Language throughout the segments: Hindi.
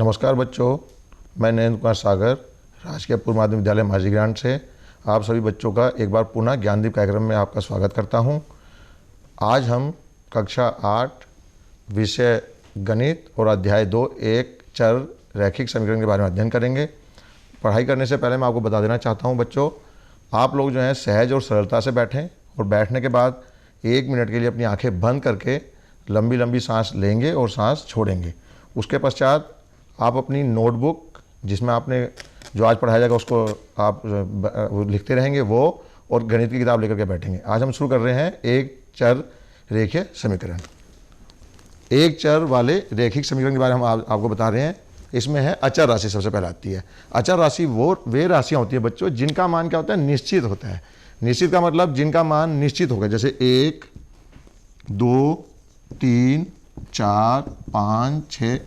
नमस्कार बच्चों, मैं नरेंद्र कुमार सागर राजकीय पूर्व माध्यमिक विद्यालय माझीग्रांट से आप सभी बच्चों का एक बार पुनः ज्ञानदीप कार्यक्रम में आपका स्वागत करता हूं। आज हम कक्षा 8 विषय गणित और अध्याय 2 एक चर रैखिक समीकरण के बारे में अध्ययन करेंगे। पढ़ाई करने से पहले मैं आपको बता देना चाहता हूं बच्चों, आप लोग जो हैं सहज और सरलता से बैठें और बैठने के बाद 1 मिनट के लिए अपनी आँखें बंद करके लंबी लंबी सांस लेंगे और सांस छोड़ेंगे। उसके पश्चात आप अपनी नोटबुक जिसमें आपने जो आज पढ़ाया जाएगा उसको आप लिखते रहेंगे वो, और गणित की किताब लेकर के बैठेंगे। आज हम शुरू कर रहे हैं एक चर रेखीय समीकरण। एक चर वाले रैखिक समीकरण के बारे में हम आपको बता रहे हैं। इसमें है अचर राशि, सबसे पहले आती है। अचर राशि वे राशियाँ होती है बच्चों जिनका मान क्या होता है, निश्चित होता है। निश्चित का मतलब जिनका मान निश्चित होगा, जैसे 1, 2, 3, 4, 5, 6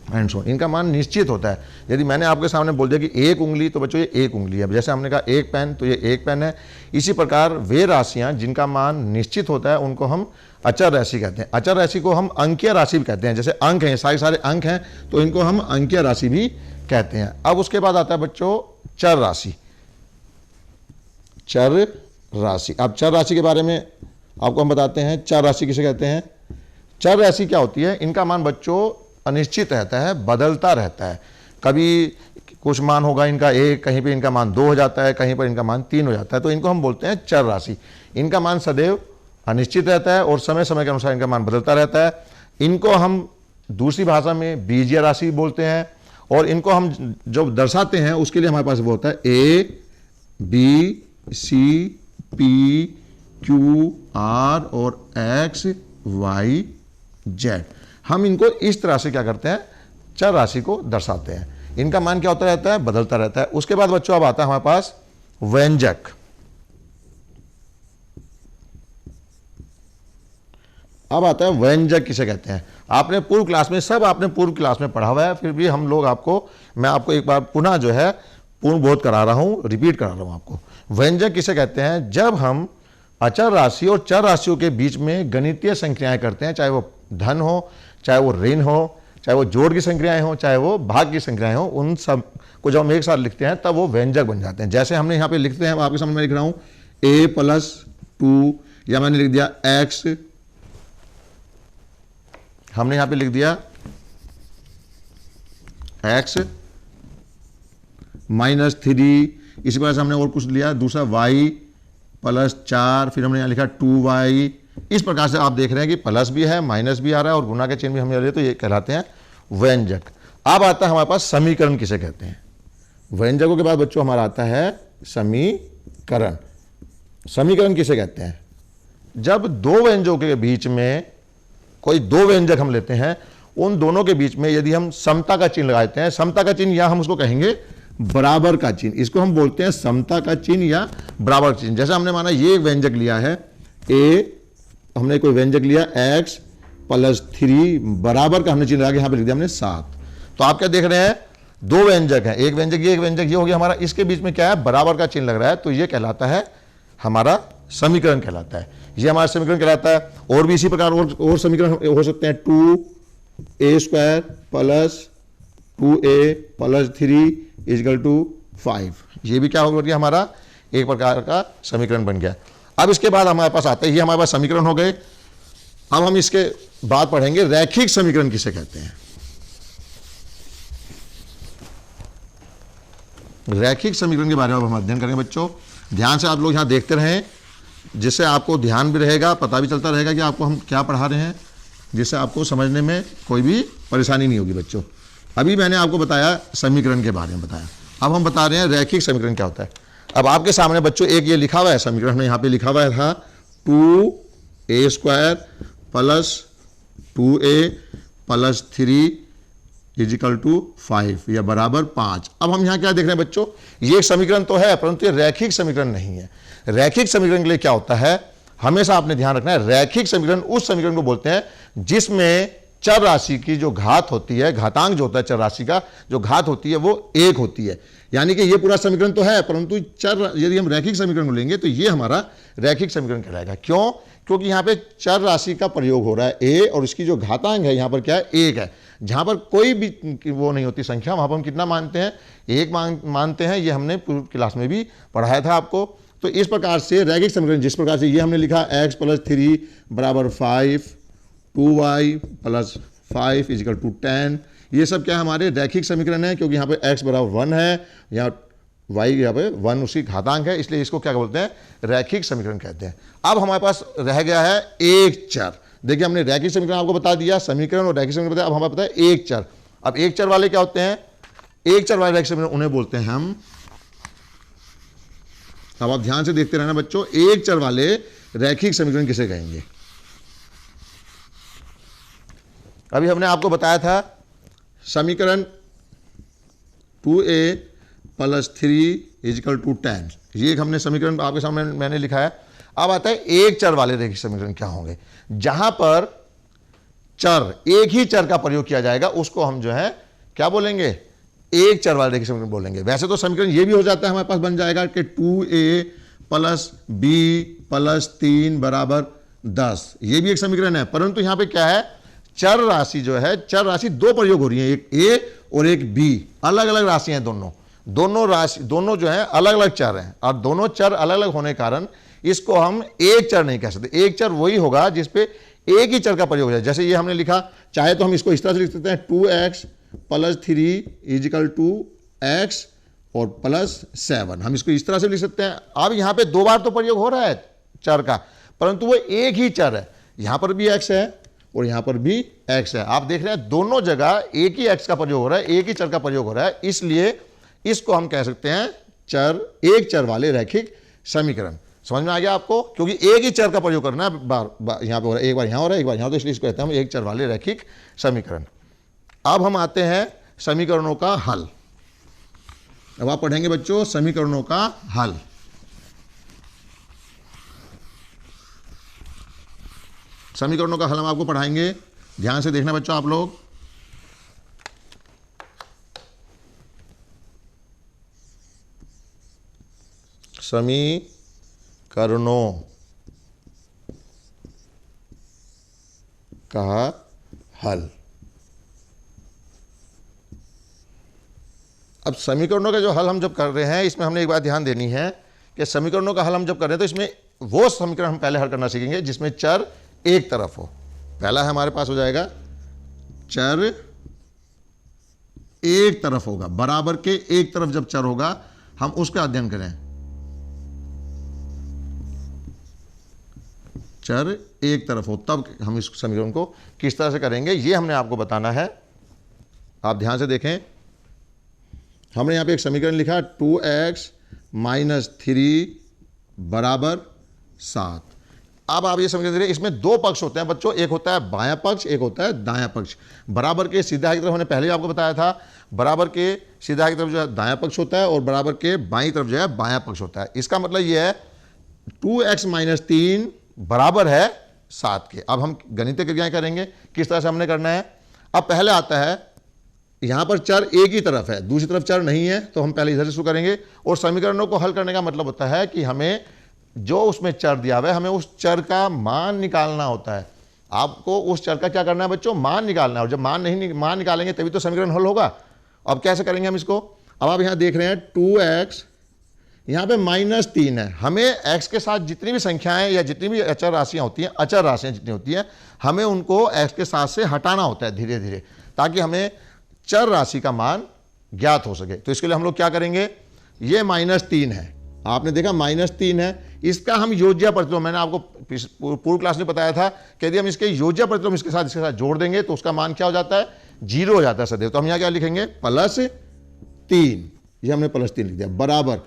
एंड सो। इनका मान निश्चित होता है। यदि मैंने आपके सामने बोल दिया कि 1 उंगली, तो बच्चों ये 1 उंगली है। जैसे हमने कहा 1 पेन, तो ये 1 पेन है। इसी प्रकार वे राशियां जिनका मान निश्चित होता है उनको हम अचर राशि कहते हैं। अचर राशि को हम अंकीय राशि भी कहते हैं। जैसे अंक हैं, सारे अंक हैं, तो इनको हम अंकीय राशि भी कहते हैं। अब उसके बाद आता है बच्चों चर राशि। चर राशि, अब चर राशि के बारे में आपको हम बताते हैं। चर राशि किसे कहते हैं? चर राशि क्या होती है? इनका मान बच्चों अनिश्चित रहता है, बदलता रहता है। कभी कुछ मान होगा इनका 1, कहीं पे इनका मान 2 हो जाता है, कहीं पर इनका मान 3 हो जाता है, तो इनको हम बोलते हैं चर राशि। इनका मान सदैव अनिश्चित रहता है और समय समय के अनुसार इनका मान बदलता रहता है। इनको हम दूसरी भाषा में बीजीय राशि बोलते हैं, और इनको हम जब दर्शाते हैं उसके लिए हमारे पास वो होता है A, B, C, P, Q, R और X, Y, Z। हम इनको इस तरह से क्या करते हैं, चर राशि को दर्शाते हैं। इनका मान क्या होता रहता है, बदलता रहता है। उसके बाद बच्चों अब आता है हमारे पास व्यंजक। अब आता है व्यंजक किसे कहते हैं। आपने पूर्व क्लास में, सब आपने पूर्व क्लास में पढ़ा हुआ है, फिर भी हम लोग मैं आपको एक बार पुनः जो है पूर्ण बोध करा रहा हूं, रिपीट करा रहा हूं आपको। व्यंजक किसे कहते हैं? जब हम अचर राशि और चर राशियों के बीच में गणितीय संक्रियाएं करते हैं, चाहे वो धन हो, चाहे वो ऋण हो, चाहे वो जोड़ की संक्रियाएं हो, चाहे वो भाग की संक्रियाएं हो, उन सब को जब हम एक साथ लिखते हैं तब वो व्यंजक बन जाते हैं। जैसे हमने यहाँ पे लिखते हैं, आपके सामने मैं लिख रहा हूं A+2, या मैंने लिख दिया X, हमने यहाँ पे लिख दिया X -3। इसी प्रकार से हमने और कुछ लिया, दूसरा Y+4, फिर हमने यहाँ लिखा 2Y। इस प्रकार से आप देख रहे हैं कि प्लस भी है, माइनस भी आ रहा है और गुना के चिन्ह भी हमने लिए, तो ये कहलाते हैं व्यंजक। अब आता है हमारे पास समीकरण किसे कहते हैं। व्यंजकों के बाद बच्चों हमारा आता है समीकरण। समीकरण किसे कहते हैं? जब दो व्यंजकों के बीच में कोई 2 व्यंजक हम लेते हैं, उन दोनों के बीच में यदि हम समता का चिन्ह लगाते हैं, समता का चिन्ह या हम उसको कहेंगे बराबर का चिन्ह, इसको हम बोलते हैं समता का चिन्ह या बराबर का चिन्ह। जैसे हमने माना ये व्यंजक लिया है A, हमने कोई व्यंजक लिया X+3, बराबर का हमने चिन्ह लगा के यहाँ पे लिख दिया हमने 7। तो आप क्या देख रहे हैं, 2 व्यंजक हैं, एक व्यंजक ये हो गया हमारा, इसके बीच में क्या है, बराबर का चिन्ह लग रहा है, तो ये कहलाता है हमारा समीकरण कहलाता है। ये हमारा समीकरण कहलाता है। और भी इसी प्रकार और समीकरण हो सकते हैं। 2A² + 2A+3 = 5। ये भी क्या हो गया, हमारा एक प्रकार का समीकरण बन गया। अब इसके बाद हमारे पास आता है, ये हमारे पास समीकरण हो गए। अब हम इसके बाद पढ़ेंगे रैखिक समीकरण किसे कहते हैं। रैखिक समीकरण के बारे में हम अध्ययन करेंगे बच्चों। ध्यान से आप लोग यहां देखते रहें, जिससे आपको ध्यान भी रहेगा, पता भी चलता रहेगा कि आपको हम क्या पढ़ा रहे हैं, जिससे आपको समझने में कोई भी परेशानी नहीं होगी बच्चों। अभी मैंने आपको बताया समीकरण के बारे में बताया, अब हम बता रहे हैं रैखिक समीकरण क्या होता है। अब आपके सामने बच्चों एक ये लिखा हुआ है समीकरण, हमने यहाँ पे लिखा हुआ था 2A² + 2A+3 = 5 या बराबर 5। अब हम यहाँ क्या देख रहे हैं बच्चों, ये एक समीकरण तो है परंतु ये रैखिक समीकरण नहीं है। रैखिक समीकरण के लिए क्या होता है, हमेशा आपने ध्यान रखना है, रैखिक समीकरण उस समीकरण को बोलते हैं जिसमें चर राशि की जो घात होती है, घातांक जो होता है चर राशि का जो घात होती है वो 1 होती है। यानी कि ये पूरा समीकरण तो है परंतु चर, यदि हम रैखिक समीकरण को लेंगे तो ये हमारा रैखिक समीकरण कहलाएगा। क्यों? क्योंकि यहाँ पे चर राशि का प्रयोग हो रहा है A, और इसकी जो घातांक है यहाँ पर क्या है, 1 है। जहां पर कोई भी वो नहीं होती संख्या, वहां पर हम कितना मानते हैं, एक मानते हैं। ये हमने पूर्व क्लास में भी पढ़ाया था आपको। तो इस प्रकार से रैखिक समीकरण जिस प्रकार से ये हमने लिखा x + 3 = 5, 2y + 5 = 10, ये सब क्या हमारे रैखिक समीकरण है, क्योंकि यहाँ पे x = 1 है, यहाँ y यहाँ पे 1 उसकी घातांक है, इसलिए इसको क्या बोलते हैं, रैखिक समीकरण कहते हैं। अब हमारे पास रह गया है एक चर। देखिए हमने रैखिक समीकरण आपको बता दिया, समीकरण और रैखिक समीकरण बताया। अब हमें पता है एक चर। अब एक चर वाले क्या होते हैं, एक चर वाले रैखिक समीकरण उन्हें बोलते हैं हम, अब आप ध्यान से देखते रहना बच्चों, एक चर वाले रैखिक समीकरण किसे कहेंगे। अभी हमने आपको बताया था समीकरण 2a + 3 = 10, ये एक हमने समीकरण आपके सामने मैंने लिखा है। अब आता है एक चर वाले रैखिक समीकरण क्या होंगे, जहां पर चर, एक ही चर का प्रयोग किया जाएगा, उसको हम जो है क्या बोलेंगे, एक चर वाले रैखिक समीकरण बोलेंगे। वैसे तो समीकरण ये भी हो जाता है, हमारे पास बन जाएगा कि 2a + b + 3 = 10, ये भी एक समीकरण है। परंतु यहां पे क्या है, चर राशि जो है, चर राशि दो प्रयोग हो रही है, एक a और एक b, अलग अलग राशि हैं दोनों जो है अलग अलग चर हैं, और दोनों चर अलग अलग होने के कारण इसको हम एक चर नहीं कह सकते। एक चर वही होगा जिसपे एक ही चर का प्रयोग हो जाए। जैसे ये हमने लिखा, चाहे तो हम इसको इस तरह से लिख सकते हैं 2x + 3 = x और +7, हम इसको इस तरह से लिख सकते हैं। अब यहां पे दो बार तो प्रयोग हो रहा है चर का, परंतु वो एक ही चर है, यहां पर भी x है और यहां पर भी x है। आप देख रहे हैं दोनों जगह एक ही x का प्रयोग हो रहा है, एक ही चर का प्रयोग हो रहा है, इसलिए इसको हम कह सकते हैं चर, एक चर वाले रैखिक समीकरण। समझ में आ गया आपको, क्योंकि एक ही चर का प्रयोग करना है, यहां पे हो रहा है, एक बार यहां हो रहा है, एक बार यहां, तो इसलिए इसको कहते हैं हम एक चर वाले रैखिक समीकरण। अब हम आते हैं समीकरणों का हल। अब आप पढ़ेंगे बच्चों समीकरणों का हल। समीकरणों का हल हम आपको पढ़ाएंगे, ध्यान से देखना बच्चों आप लोग। समीकरणों का हल। अब समीकरणों का जो हल हम जब कर रहे हैं, इसमें हमने एक बात ध्यान देनी है कि समीकरणों का हल हम जब कर रहे हैं तो इसमें वो समीकरण हम पहले हल करना सीखेंगे जिसमें चर एक तरफ हो। पहला है हमारे पास हो जाएगा चर एक तरफ होगा, बराबर के एक तरफ जब चर होगा हम उसका अध्ययन करें। चर एक तरफ हो तब हम इस समीकरण को किस तरह से करेंगे, ये हमने आपको बताना है। आप ध्यान से देखें, हमने यहां पे एक समीकरण लिखा 2x - 3 = 7। अब आप ये समझ रहे, इसमें दो पक्ष होते हैं बच्चों, एक होता है बायां पक्ष, एक होता है दायां पक्ष। बराबर के सीधा की तरफ हमने पहले ही आपको बताया था, बराबर के सीधा की तरफ जो है दायां पक्ष होता है और बराबर के बाईं तरफ जो है बायां पक्ष होता है। इसका मतलब ये है 2x - 3 बराबर है 7 के। अब हम गणितीय क्रियाएं करेंगे, किस तरह से हमने करना है। अब पहले आता है, यहां पर चर एक ही तरफ है, दूसरी तरफ चर नहीं है, तो हम पहले इधर से शुरू करेंगे। और समीकरणों को हल करने का मतलब होता है कि हमें जो उसमें चर दिया हुआ है, हमें उस चर का मान निकालना होता है। आपको उस चर का क्या करना है बच्चों, मान निकालना है। और जब मान निकालेंगे तभी तो समीकरण हल होगा। अब कैसे करेंगे हम इसको, अब आप यहां देख रहे हैं 2x, यहां पे -3 है। हमें x के साथ जितनी भी संख्याएं या जितनी भी अचर राशियां होती हैं, अचर राशियां जितनी होती हैं, हमें उनको x के साथ से हटाना होता है धीरे धीरे, ताकि हमें चर राशि का मान ज्ञात हो सके। तो इसके लिए हम लोग क्या करेंगे, ये -3 है, आपने देखा -3 है, इसका हम योज्य प्रतिलोम, मैंने आपको पूर्व क्लास में बताया था कि यदि हम इसके योज्य प्रतिलोम इसके साथ जोड़ देंगे तो उसका मान क्या हो जाता है, 0 हो जाता है सदैव। तो हम यहाँ क्या लिखेंगे, +3, ये हमने +3 लिख दिया, बराबर।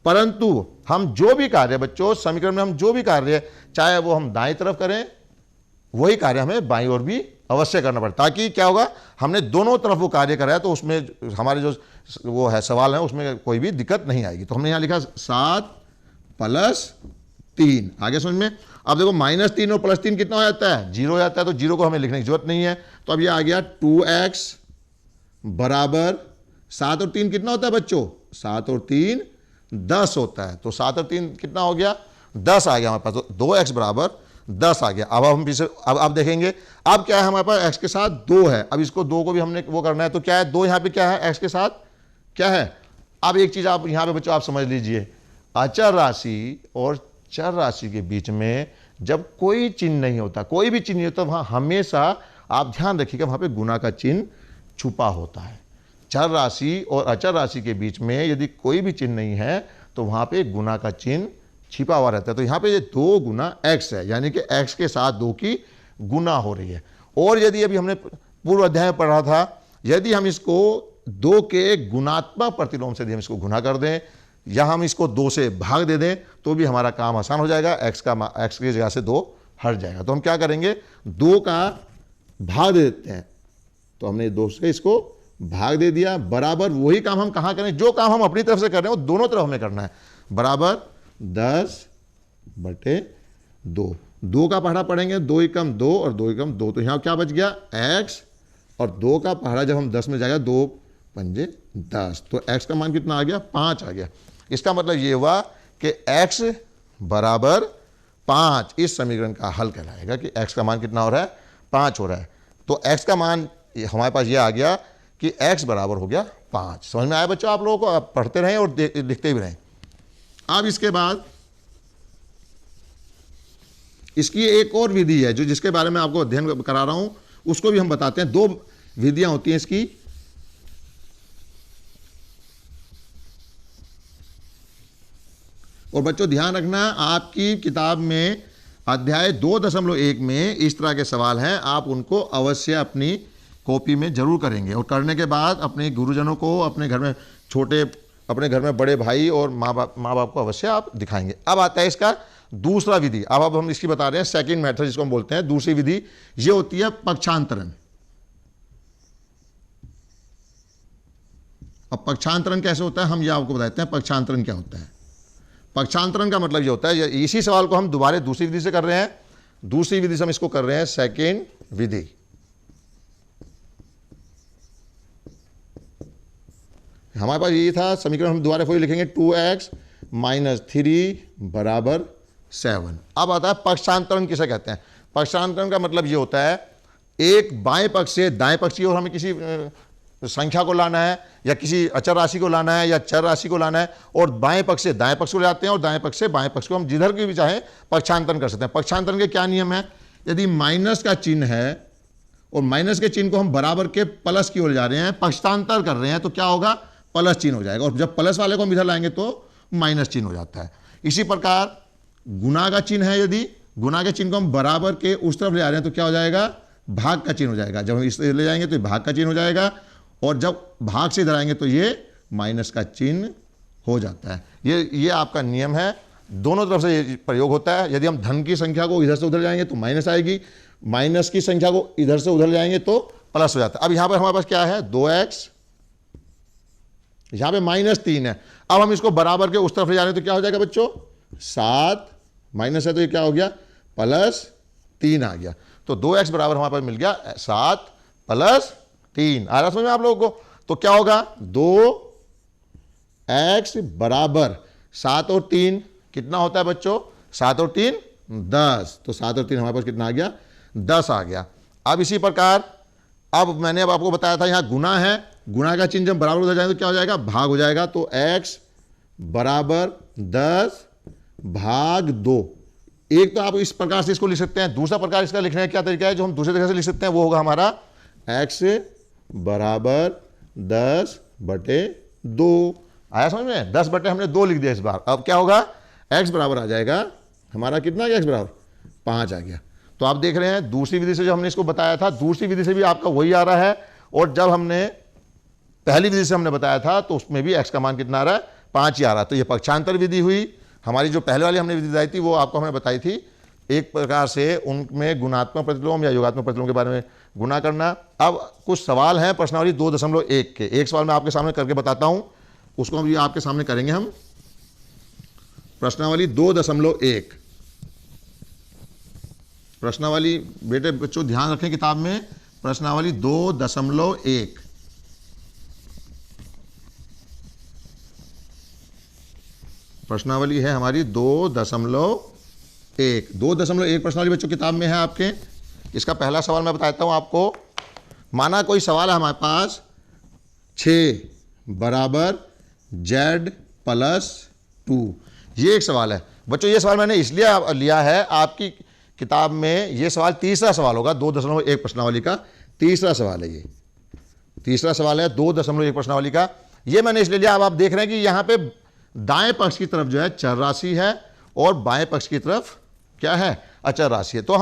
परंतु हम जो भी कार्य बच्चों समीकरण में, हम जो भी कार्य चाहे वो हम दाएं तरफ करें, वही कार्य हमें बाईं ओर भी अवश्य करना पड़ता है, ताकि क्या होगा, हमने दोनों तरफ वो कार्य करा है तो उसमें हमारे जो वो है सवाल है उसमें कोई भी दिक्कत नहीं आएगी। तो हमने यहां लिखा 7 + 3, आगे समझ में। अब देखो -3 और +3 कितना हो जाता है, 0 हो जाता है, तो 0 को हमें लिखने की जरूरत नहीं है। तो अब ये आ गया 2x बराबर 7 और 3 कितना होता है बच्चों, 7 और 3 10 होता है। तो 7 और 3 कितना हो गया, 10 आ गया हमारे पास। तो 2x बराबर 10 आ गया। अब हम पीछे अब देखेंगे, अब क्या है हमारे पास x के साथ 2 है। अब इसको 2 को भी हमने वो करना है, तो क्या है 2 यहाँ पे क्या है x के साथ क्या है। अब एक चीज आप यहाँ पे बच्चों आप समझ लीजिए, अचर राशि और चर राशि के बीच में जब कोई चिन्ह नहीं होता, कोई भी चिन्ह नहीं होता, वहां हमेशा आप ध्यान रखिएगा वहां पे गुना का चिन्ह छुपा होता है। चर राशि और अचर राशि के बीच में यदि कोई भी चिन्ह नहीं है तो वहां पे गुना का चिन्ह छिपा हुआ रहता है। तो यहाँ पे ये 2 गुना x है, यानी कि x के साथ 2 की गुना हो रही है। और यदि अभी हमने पूर्व अध्याय में पढ़ा था, यदि हम इसको 2 के गुणात्मक प्रतिलोम से यदि हम इसको गुना कर दें या हम इसको 2 से भाग दे दें तो भी हमारा काम आसान हो जाएगा, x की जगह से 2 हट जाएगा। तो हम क्या करेंगे, 2 का भाग दे देते हैं, तो हमने 2 से इसको भाग दे दिया, बराबर वही काम हम कहाँ करें, जो काम हम अपनी तरफ से कर रहे हैं वो दोनों तरफ हमें करना है, बराबर 10/2। 2 का पहाड़ा पढ़ेंगे, 2 एकम 2 और 2 एकम 2, तो यहाँ क्या बच गया x, और 2 का पहाड़ा जब हम 10 में जाएगा 2 पंजे 10, तो x का मान कितना आ गया, 5 आ गया। इसका मतलब ये हुआ कि x बराबर 5 इस समीकरण का हल कहलाएगा कि x का मान कितना हो रहा है, 5 हो रहा है। तो x का मान हमारे पास ये आ गया कि x बराबर हो गया 5। समझ में आया बच्चों आप लोगों को, आप पढ़ते रहें और लिखते भी रहें। अब इसके बाद इसकी एक और विधि है जो जिसके बारे में आपको अध्ययन करा रहा हूं, उसको भी हम बताते हैं। 2 विधियां होती हैं इसकी। और बच्चों ध्यान रखना, आपकी किताब में अध्याय 2.1 में इस तरह के सवाल हैं, आप उनको अवश्य अपनी कॉपी में जरूर करेंगे और करने के बाद अपने गुरुजनों को, अपने घर में छोटे, अपने घर में बड़े भाई और माँ बाप को अवश्य आप दिखाएंगे। अब आता है इसका दूसरा विधि। अब हम इसकी बता रहे हैं सेकंड मेथड, जिसको हम बोलते हैं दूसरी विधि। ये होती है पक्षांतरण। अब पक्षांतरण कैसे होता है हम ये आपको बताते हैं। पक्षांतरण क्या होता है, पक्षांतरण का मतलब ये होता है, इसी सवाल को हम दोबारा दूसरी विधि से कर रहे हैं। दूसरी विधि से हम इसको कर रहे हैं सेकेंड विधि। हमारे पास ये था समीकरण, हम दोबारा वही लिखेंगे 2x - 3 बराबर 7। अब आता है पक्षांतरण किसे कहते हैं। पक्षांतरण का मतलब ये होता है, एक बाएं पक्ष से दाएं पक्ष की ओर हमें किसी संख्या को लाना है या किसी अचर राशि को लाना है या चर राशि को लाना है, और बाएं पक्ष से दाएं पक्ष को लाते हैं और दाएं पक्ष से बाएं पक्ष को हम जिधर की भी चाहे पक्षांतरण कर सकते हैं। पक्षांतरण के क्या नियम है, यदि माइनस का चिन्ह है और माइनस के चिन्ह को हम बराबर के प्लस की ओर जा रहे हैं, पक्षांतर कर रहे हैं, तो क्या होगा, प्लस चिन्ह हो जाएगा, और जब प्लस वाले को हम इधर लाएंगे तो माइनस चिन्ह हो जाता है। इसी प्रकार गुना का चिन्ह है, यदि गुना के चिन्ह को हम बराबर के उस तरफ ले आ रहे हैं तो क्या हो जाएगा, भाग का चिन्ह हो जाएगा। जब हम इस ले जाएंगे तो भाग का चिन्ह हो जाएगा, और जब भाग से इधर आएंगे तो ये माइनस का चिन्ह हो जाता है। ये आपका नियम है, दोनों तरफ से ये प्रयोग होता है। यदि हम धन की संख्या को इधर से उधर जाएंगे तो माइनस आएगी, माइनस की संख्या को इधर से उधर जाएंगे तो प्लस हो जाता है। अब यहां पर हमारे पास क्या है, 2x, यहां पे -3 है। अब हम इसको बराबर के उस तरफ ले जा रहे हैं तो क्या हो जाएगा बच्चों, 7, माइनस है तो ये क्या हो गया, +3 आ गया। तो 2x बराबर हमारे पास मिल गया 7 + 3। आ रहा समझ में आप लोगों को। तो क्या होगा, 2x बराबर 7 और 3 कितना होता है बच्चों, 7 और 3 10, तो 7 और 3 हमारे पास कितना आ गया, 10 आ गया। अब इसी प्रकार, अब मैंने आपको बताया था यहां गुना है, गुना का चिन्ह जब बराबर उधर जाएगा तो क्या हो जाएगा, भाग हो जाएगा। तो x बराबर 10/2। एक तो आप इस प्रकार से इसको लिख सकते हैं, दूसरा प्रकार इसका लिखने का क्या तरीका है, जो हम दूसरे तरीके से लिख सकते हैं, वो होगा हमारा x बराबर 10/2। आया समझ में, 10 बटे हमने 2 लिख दिया इस बार। अब क्या होगा, x बराबर आ जाएगा हमारा कितना, x बराबर 5 आ गया। तो आप देख रहे हैं दूसरी विधि से जो हमने इसको बताया था, दूसरी विधि से भी आपका वही आ रहा है, और जब हमने पहली विधि से हमने बताया था तो उसमें भी x का मान कितना आ रहा है, 5 ही आ रहा है। तो ये पक्षांतर विधि हुई। हमारी जो पहले वाली हमने विधि बताई थी वो आपको हमने बताई थी एक प्रकार से उनमें गुणात्मक प्रतिलोम या योगात्मक प्रतिलोम के बारे में गुना करना। अब कुछ सवाल हैं प्रश्नावली 2.1 के, एक सवाल मैं आपके सामने करके बताता हूं, उसको हम आपके सामने करेंगे हम। प्रश्नावली 2.1, प्रश्नावली बेटे बच्चों ध्यान रखें किताब में, प्रश्नावली 2.1। प्रश्नावली है हमारी 2.1। 1। 2.1 प्रश्नावली बच्चों किताब में है आपके। इसका पहला सवाल मैं बताता हूं आपको। माना कोई सवाल है हमारे पास 6 बराबर z प्लस 2, ये एक सवाल है बच्चों। ये सवाल मैंने इसलिए लिया है, आपकी किताब में ये सवाल तीसरा सवाल होगा, 2.1 प्रश्नावली का तीसरा सवाल है। ये तीसरा सवाल है 2.1 प्रश्नावली का। ये मैंने इसलिए लिया, अब आप देख रहे हैं कि यहां पे दाएं पक्ष की तरफ जो है चर राशि है और बाएं पक्ष की तरफ क्या है, अचर राशि है। तो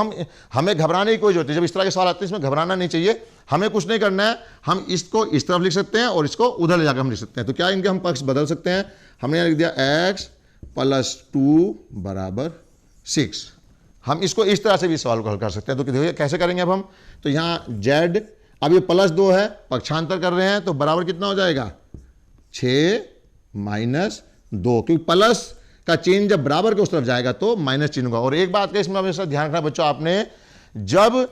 हमें घबराने की कोई जरूरत नहीं। जब इस तरह के सवाल आते हैं इसमें घबराना नहीं चाहिए। हमें कुछ नहीं करना है, हम इसको इस तरफ लिख सकते हैं और इसको उधर ले जाकर हम लिख सकते हैं। तो क्या इनके हम पक्ष बदल सकते हैं। हमने यहाँ लिख दिया x प्लस 2 बराबर 6। हम इसको इस तरह से भी सवाल को हल कर सकते हैं। तो देखिए कैसे करेंगे अब हम। तो यहाँ z, अब ये प्लस 2 है, पक्षांतर कर रहे हैं तो बराबर कितना हो जाएगा 6 माइनस 2, क्योंकि प्लस का चिन्ह जब बराबर के उस तरफ जाएगा तो माइनस चिन्ह होगा। और एक बात का इसमें हमेशा ध्यान रखना बच्चों आपने, जब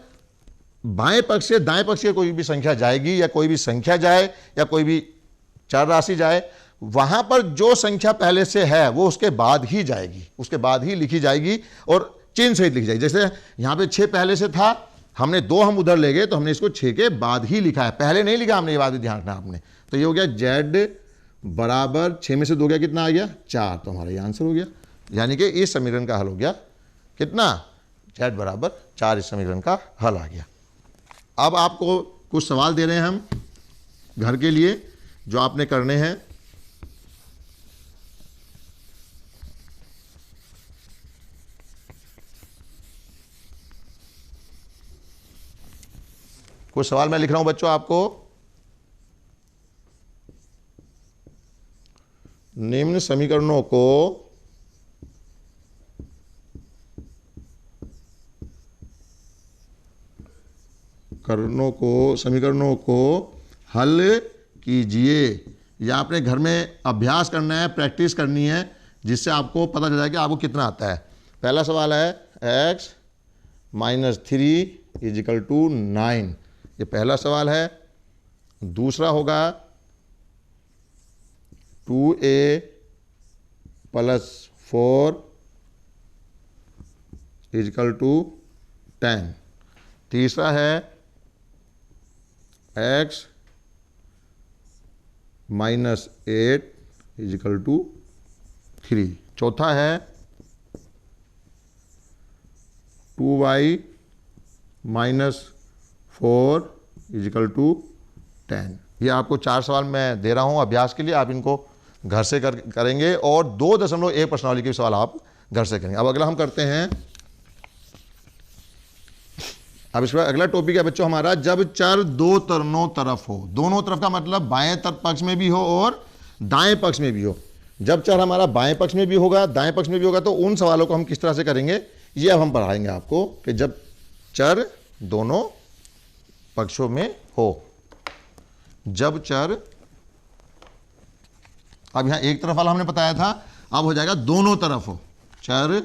बाएं पक्ष से दाएं पक्ष की कोई भी संख्या जाएगी या कोई भी संख्या जाए या कोई भी चर राशि जाए, वहां पर जो संख्या पहले से है वो उसके बाद ही जाएगी, उसके बाद ही लिखी जाएगी और चिन्ह सहित लिखी जाएगी। जैसे यहां पे 6 पहले से था, हमने 2 हम उधर ले गए तो हमने इसको 6 के बाद ही लिखा है, पहले नहीं लिखा हमने। ये बात भी ध्यान रखना आपने। तो ये हो गया z बराबर 6 में से 2 गया, कितना आ गया 4। तो हमारा ये आंसर हो गया, यानी कि इस समीकरण का हल हो गया कितना, z बराबर 4। इस समीकरण का हल आ गया। अब आपको कुछ सवाल दे रहे हैं हम घर के लिए, जो आपने करने हैं। कुछ सवाल मैं लिख रहा हूं बच्चों आपको। निम्न समीकरणों को हल कीजिए, या अपने घर में अभ्यास करना है, प्रैक्टिस करनी है, जिससे आपको पता चल जाए कि आपको कितना आता है। पहला सवाल है x माइनस 3 इजिकल टू 9, ये पहला सवाल है। दूसरा होगा 2a प्लस 4 इजिकल टू 10। तीसरा है x माइनस 8 इजिकल टू 3। चौथा है 2y माइनस 4 इजिकल टू 10। ये आपको 4 सवाल मैं दे रहा हूं अभ्यास के लिए, आप इनको घर से करेंगे और 2.1 प्रश्नावली के सवाल आप घर से करेंगे। अब अगला हम करते हैं, अब इसका अगला टॉपिक है बच्चों हमारा, जब चर दोनों तरफ हो। दोनों तरफ का मतलब बाएं पक्ष में भी हो और दाएं पक्ष में भी हो। जब चर हमारा बाएं पक्ष में भी होगा, दाएं पक्ष में भी होगा, तो उन सवालों को हम किस तरह से करेंगे ये अब हम पढ़ाएंगे आपको, कि जब चर दोनों पक्षों में हो। जब चर, अब यहां एक तरफ वाला हमने बताया था, अब हो जाएगा दोनों तरफ हो। चर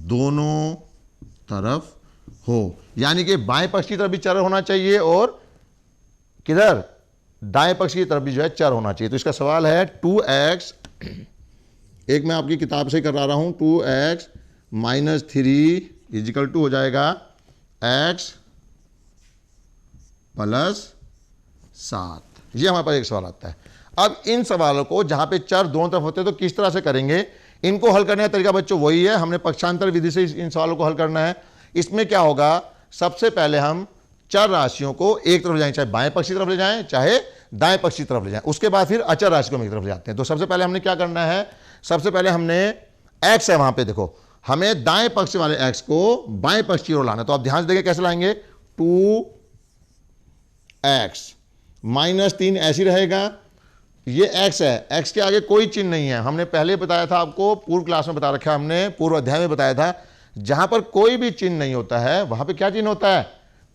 दोनों तरफ हो, यानी कि बाएं पक्ष की तरफ भी चर होना चाहिए और किधर, दाएं पक्ष की तरफ भी जो है चर होना चाहिए। तो इसका सवाल है 2x, एक मैं आपकी किताब से करा रहा हूं, 2x माइनस 3 इजिकल टू हो जाएगा x प्लस 7। ये हमारे पास एक सवाल आता है। अब इन सवालों को जहां पे चर दोनों तरफ होते हैं तो किस तरह से करेंगे, इनको हल करने का तरीका बच्चों वही है, हमने पक्षांतर विधि से इन सवालों को हल करना है। इसमें क्या होगा, सबसे पहले हम चर राशियों को एक तरफ ले जाएं, चाहे बाएं पक्ष की तरफ ले जाएं चाहे दाएं पक्ष की तरफ ले जाएं, उसके बाद फिर अचर राशि को हम एक तरफ ले जाते हैं। तो सबसे पहले हमने क्या करना है, सबसे पहले हमने x है वहां पे, देखो हमें दाएं पक्ष वाले x को बाएं पक्ष की ओर लाना है। तो आप ध्यान से देखिए कैसे लाएंगे, 2x माइनस 3 ऐसी रहेगा, ये x है, x के आगे कोई चिन्ह नहीं है। हमने पहले बताया था आपको, पूर्व क्लास में बता रखा है हमने, पूर्व अध्याय में बताया था, जहां पर कोई भी चिन्ह नहीं होता है वहां पे क्या चिन्ह होता है,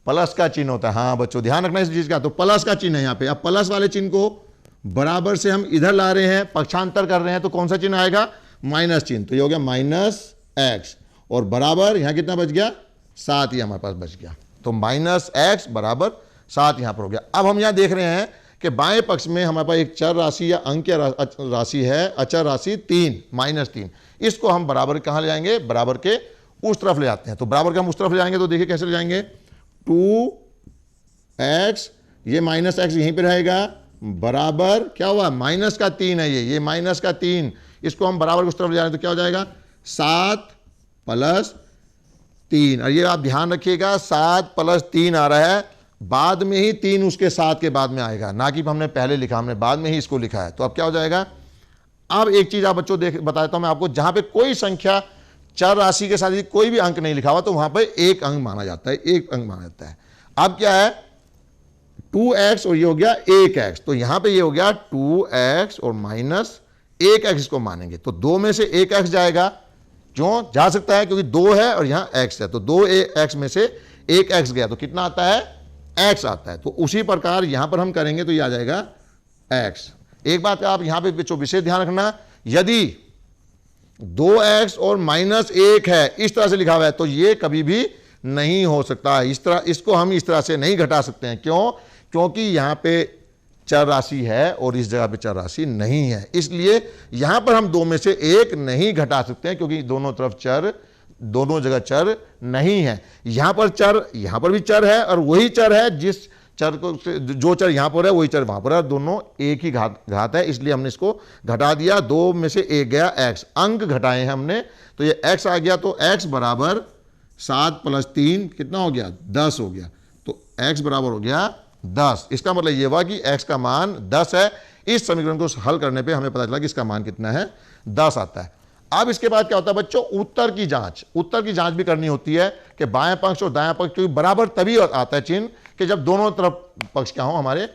प्लस का चिन्ह होता है। हाँ बच्चों ध्यान रखना इस चीज का, तो प्लस का चिन्ह है यहाँ पे। अब प्लस वाले चिन्ह को बराबर से हम इधर ला रहे हैं, पक्षांतर कर रहे हैं, तो कौन सा चिन्ह आएगा, माइनस चिन्ह। तो ये हो गया माइनस x और बराबर यहां कितना बच गया, 7 ही हमारे पास बच गया। तो माइनस x बराबर 7 यहां पर हो गया। अब हम यहां देख रहे हैं कि बाएं पक्ष में हमारे पास एक चर राशि या अंक या राशि है, अचर राशि 3 -3। इसको हम बराबर कहाँ ले जाएंगे, बराबर के उस तरफ ले जाते हैं। तो बराबर के हम उस तरफ ले जाएंगे तो देखिए कैसे ले जाएंगे, 2x, ये -x यहीं पे रहेगा, बराबर क्या हुआ, -3 है ये -3, इसको हम बराबर उस तरफ ले जाएंगे तो क्या हो जाएगा, 7 + 3। और ये आप ध्यान रखिएगा 7 + 3 आ रहा है, बाद में ही 3 उसके साथ के बाद में आएगा, ना कि हमने पहले लिखा, हमने बाद में ही इसको लिखा है। तो अब क्या हो जाएगा, अब एक चीज आप बच्चों बताता हूं मैं आपको, जहां पे कोई संख्या चर राशि के साथ यदि कोई भी अंक नहीं लिखा हुआ तो वहां पर एक अंक माना जाता है, एक अंक माना जाता है। अब क्या है, 2x और ये हो गया 1x, तो यहां पे ये हो गया 2x और -1x इसको मानेंगे, तो 2 में से 1x जाएगा, क्यों जा सकता है, क्योंकि 2 है और यहां x है, तो 2x में से 1x गया तो कितना आता है, x आता है। तो उसी प्रकार यहां पर हम करेंगे तो ये आ जाएगा x। एक बात आप यहां पे बच्चों विशेष ध्यान रखना, यदि 2x और -1 है इस तरह से लिखा हुआ है तो ये कभी भी नहीं हो सकता, इस तरह इसको हम इस तरह से नहीं घटा सकते हैं। क्यों, क्योंकि यहां पे चर राशि है और इस जगह पे चर राशि नहीं है, इसलिए यहां पर हम 2 में से 1 नहीं घटा सकते हैं, क्योंकि दोनों तरफ चर, दोनों जगह चर नहीं है। यहां पर चर, यहां पर भी चर है और वही चर है जिस चर को, जो चर यहां पर है वही चर वहां पर है, दोनों एक ही घात है, इसलिए हमने इसको घटा दिया। 2 में से 1 गया x, अंक घटाए हैं हमने, तो ये x आ गया, तो x बराबर 7 + 3 कितना हो गया, 10 हो गया, तो x बराबर हो गया 10। इसका मतलब ये हुआ कि x का मान 10 है। इस समीकरण को हल करने पे हमें पता चला कि इसका मान कितना है, 10 आता है। अब इसके बाद क्या होता है बच्चों, उत्तर की जांच भी करनी होती है कि बाएं पक्ष और दायां पक्ष, क्योंकि बराबर तभी आता है चिन्ह कि जब दोनों तरफ पक्ष क्या हो, हमारे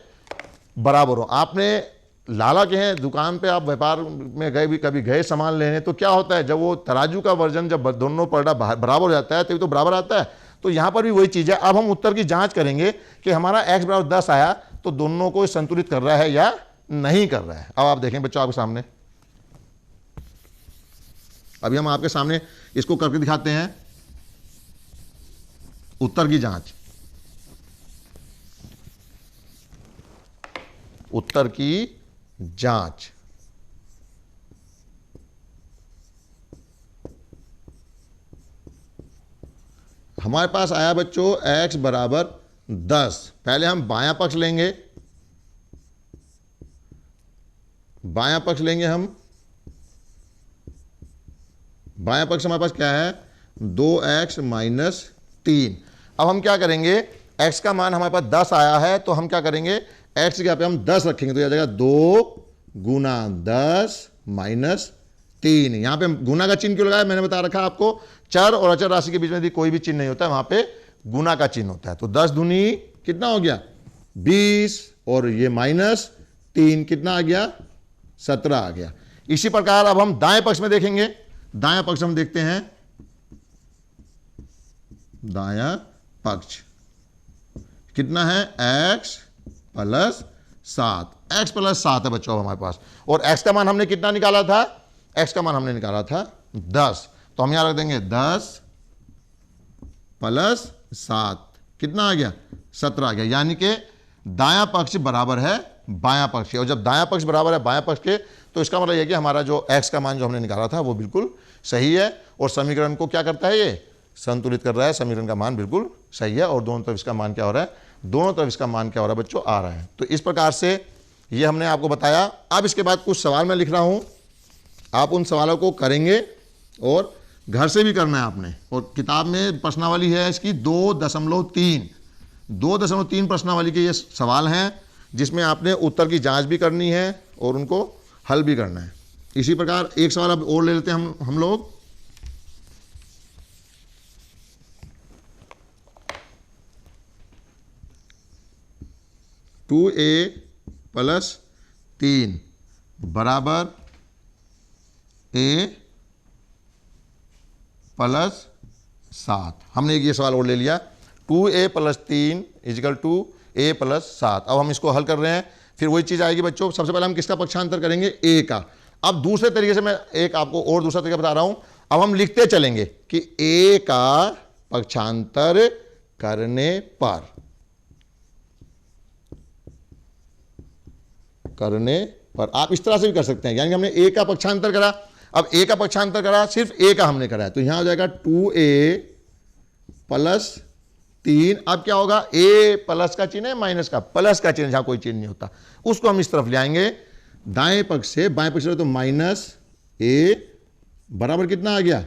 बराबर हो। आपने लाला के हैं दुकान पे, आप व्यापार में गए, भी कभी गए सामान लेने, तो क्या होता है, जब वो तराजू का वर्जन जब दोनों पलड़ा बराबर हो जाता है तभी तो बराबर आता है। तो यहां पर भी वही चीज है। अब हम उत्तर की जांच करेंगे कि हमारा x बराबर 10 आया तो दोनों को संतुलित कर रहा है या नहीं कर रहा है। अब आप देखें बच्चों, आपके सामने अभी हम आपके सामने इसको करके दिखाते हैं, उत्तर की जांच। उत्तर की जांच, हमारे पास आया बच्चों x बराबर 10। पहले हम बायां पक्ष लेंगे, बायां पक्ष लेंगे हम, बायां पक्ष हमारे पास क्या है, 2x - 3। अब हम क्या करेंगे, x का मान हमारे पास 10 आया है, तो हम क्या करेंगे, x की जगह पे हम 10 रखेंगे, तो यह आ जाएगा 2 × 10 - 3। यहां पे गुना का चिन्ह क्यों लगाया, मैंने बता रखा आपको, चर और अचर राशि के बीच में यदि कोई भी चिन्ह नहीं होता है वहां पे गुना का चिन्ह होता है। तो 10 दूनी कितना हो गया, 20, और ये -3 कितना आ गया, 17 आ गया। इसी प्रकार अब हम दाएं पक्ष में देखेंगे, दायां पक्ष हम देखते हैं, दायां पक्ष कितना है, x + 7, x + 7 है बच्चों हमारे पास, और x का मान हमने कितना निकाला था, x का मान हमने निकाला था 10, तो हम यहां रख देंगे 10 + 7 कितना आ गया, 17 आ गया। यानी कि दायां पक्ष बराबर है बायां पक्ष के, और जब दायां पक्ष बराबर है बायां पक्ष के तो इसका मतलब यह कि हमारा जो x का मान जो हमने निकाला था वो बिल्कुल सही है, और समीकरण को क्या करता है, ये संतुलित कर रहा है, समीकरण का मान बिल्कुल सही है, और दोनों तरफ इसका मान क्या हो रहा है, दोनों तरफ इसका मान क्या हो रहा है बच्चों, आ रहा है। तो इस प्रकार से ये हमने आपको बताया। अब इसके बाद कुछ सवाल मैं लिख रहा हूं, आप उन सवालों को करेंगे और घर से भी करना है आपने, और किताब में प्रश्नावली है इसकी 2.3 प्रश्नावली के ये सवाल हैं, जिसमें आपने उत्तर की जांच भी करनी है और उनको हल भी करना है। इसी प्रकार एक सवाल अब और ले लेते हैं हम लोग। टू ए + 3 बराबर a + 7। हमने ये सवाल और ले लिया, 2a + 3 = a + 7। अब हम इसको हल कर रहे हैं, फिर वही चीज़ आएगी बच्चों। सबसे पहले हम किसका पक्षांतर करेंगे, a का। अब दूसरे तरीके से मैं एक आपको और दूसरा तरीका बता रहा हूं, अब हम लिखते चलेंगे कि a का पक्षांतर करने पर करने पर। आप इस तरह से भी कर सकते हैं, यानी कि हमने a का पक्षांतर करा, अब a का पक्षांतर करा, सिर्फ a का हमने करा है, तो यहां हो जाएगा 2a प्लस 3। अब क्या होगा, a प्लस का चिन्ह है, माइनस का, प्लस का चिन्ह जहां कोई चिन्ह नहीं होता उसको हम इस तरफ ले आएंगे, दाएं पक्ष से बाएं पक्ष से, तो माइनस a बराबर कितना आ गया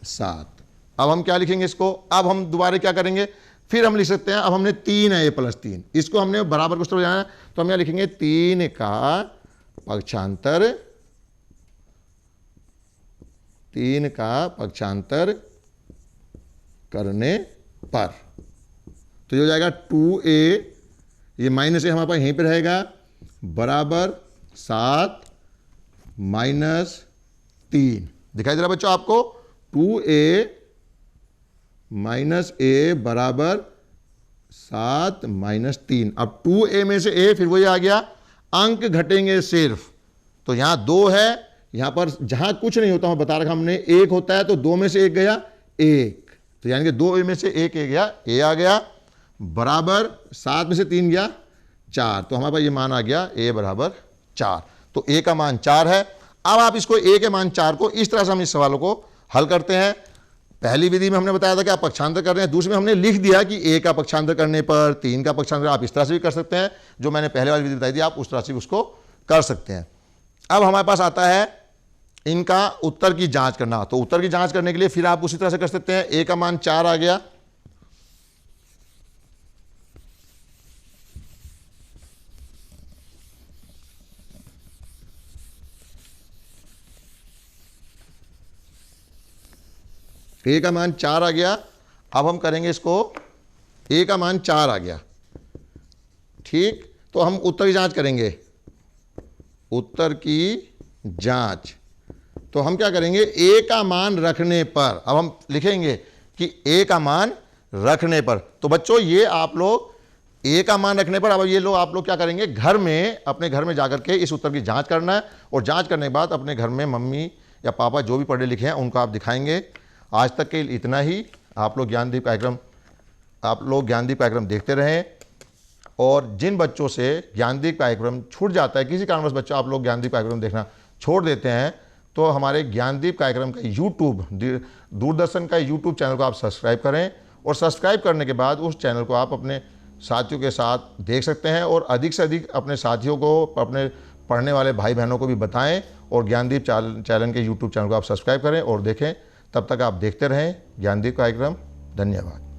7। अब हम क्या लिखेंगे इसको, अब हम दोबारा क्या करेंगे, फिर हम लिख सकते हैं, अब हमने 3 है, a प्लस 3, इसको हमने बराबर कुछ तरफ जाना है, तो हम यहाँ लिखेंगे 3 का पक्षांतर, 3 का पक्षांतर करने पर, तो ये हो जाएगा 2a, ये माइनस a हमारे पास यहीं पे रहेगा, बराबर 7 माइनस 3। दिखाई दे रहा बच्चों आपको, 2a माइनस a बराबर 7 माइनस 3। अब 2a में से a, फिर वही आ गया, अंक घटेंगे सिर्फ, तो यहां 2 है, यहां पर जहां कुछ नहीं होता, मैं बता रखा हमने, 1 होता है, तो 2 में से 1 गया 1, तो यानी कि 2 में से 1 गया, a आ गया, बराबर 7 में से 3 गया 4, तो हमारे पास ये मान आ गया a बराबर 4। तो a का मान 4 है। अब आप इसको a के मान 4 को इस तरह से हम इस सवालों को हल करते हैं। पहली विधि में हमने बताया था कि आप पक्षांतर कर रहे हैं, दूसरी में हमने लिख दिया कि a का पक्षांतर करने पर 3 का पक्षांतर, आप इस तरह से भी कर सकते हैं, जो मैंने पहले वाली विधि बताई थी आप उस तरह से भी उसको कर सकते हैं। अब हमारे पास आता है इनका उत्तर की जांच करना, तो उत्तर की जांच करने के लिए फिर आप उसी तरह से कर सकते हैं। a का मान 4 आ गया, a का मान 4 आ गया। अब हम करेंगे इसको, a का मान 4 आ गया, ठीक, तो हम उत्तर की जांच करेंगे, उत्तर की जांच, तो हम क्या करेंगे, a का मान रखने पर, अब हम लिखेंगे कि a का मान रखने पर। तो बच्चों ये आप लोग a का मान रखने पर, अब ये लोग आप लोग क्या करेंगे, घर में, अपने घर में जाकर के इस उत्तर की जांच करना है, और जांच करने के बाद अपने घर में मम्मी या पापा जो भी पढ़े लिखे हैं उनको आप दिखाएंगे। आज तक के इतना ही। आप लोग ज्ञानदीप कार्यक्रम देखते रहें, और जिन बच्चों से ज्ञानदीप कार्यक्रम छूट जाता है, किसी कारणवश बच्चा आप लोग ज्ञानदीप कार्यक्रम देखना छोड़ देते हैं, तो हमारे ज्ञानदीप कार्यक्रम का यूट्यूब, दूरदर्शन का यूट्यूब चैनल को आप सब्सक्राइब करें, और सब्सक्राइब करने के बाद उस चैनल को आप अपने साथियों के साथ देख सकते हैं, और अधिक से अधिक अपने साथियों को, अपने पढ़ने वाले भाई बहनों को भी बताएं, और ज्ञानदीप चैनल के यूट्यूब चैनल को आप सब्सक्राइब करें और देखें। तब तक आप देखते रहें ज्ञानदीप कार्यक्रम। धन्यवाद।